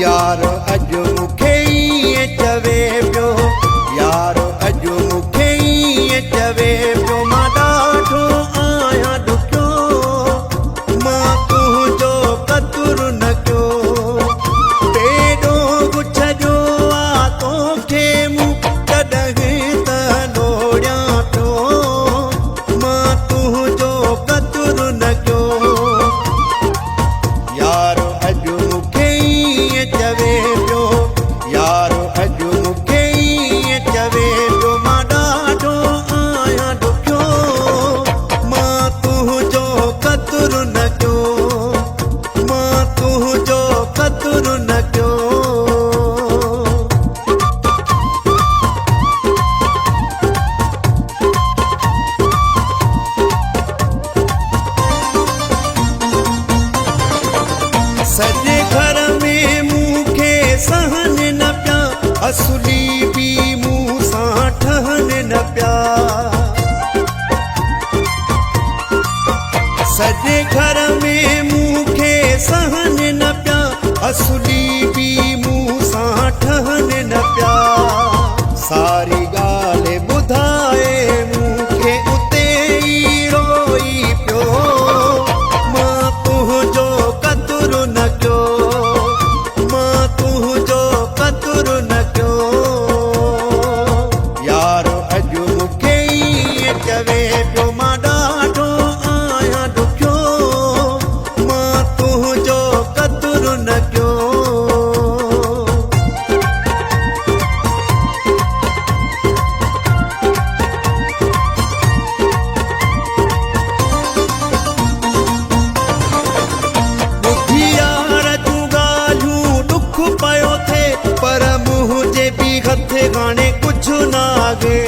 यार अज मुखे चवे पियो, यार अज मुखे चवे पियो, मां ॾाढो आहियां ॾुखियो, मां तुंहिंजो क़दुरु न कयो, तेॾो कुछ जो आ तोखे मूं कॾहिं त लोड़ियां पियो, मां तुंहिंजो क़दुरु न कयो। यार अज मुखे चवे पियो, यार अज मुखे चवे पियो, मां ॾाढो आहियां ॾुखियो, मां तुंहिंजो क़दुरु न कयो, मां तुंहिंजो क़दुरु न कयो। सॼे घर में मूंखे सहन न पिया, असुली बि मूं सां ठहन न पिया, सॼे घर में मूंखे सहन न पिया, असुली बि मूं सां ठहन न पिया, सारी ॻाल्हि ॿुधाए मूंखे उते ई रोई पियो, मां तुंहिंजो क़दुरु न कयो, मां तुंहिंजो क़दुरु न कयो। यार अज मुखे चवे पियो, मां ॾाढो आहियां ॾुखियो, मां तुंहिंजो क़दुरु न कयो। ॿुधी यार जूं ॻाल्हियूं ॾुख पियो थिए, पर मुंहिंजे बि हथ हाणे कुझु न आगे,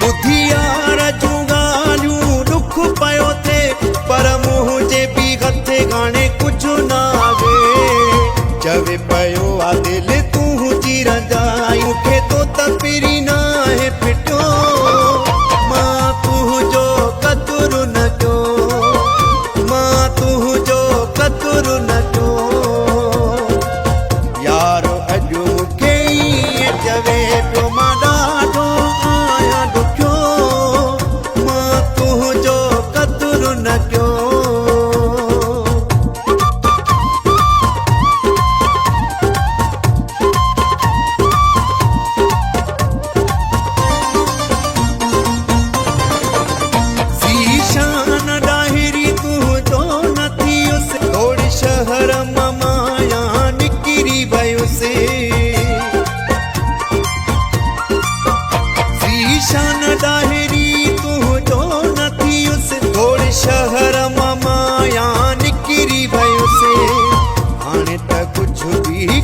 ॿुधी यार जूं ॻाल्हियूं ॾुख पियो थिए, पर मुंहिंजे बि हथ हाणे कुझु न आगे, चवे पियो आ दिलि तुंहिंजी रंजाई, मूंखे तो त पहिरीं नाहे फिटियो, मां तुंहिंजो क़दुरु न कयो, मां तुंहिंजो क़दुरु न कयो। यार अज मुखे चवे पियो, मां ॾाढो आहियां ॾुखियो, मां तुंहिंजो क़दुरु न कयो। ज़ीशान ॾाहिरी तुंहिंजो न थियुसि, थोरी शहर मां माया निकिरी वयुसि, ज़ीशान ॾाहिरी तुंहिंजो न थियुसि, थोरी शहर मां माया निकिरी वयुसि, हाणे त कुझु बि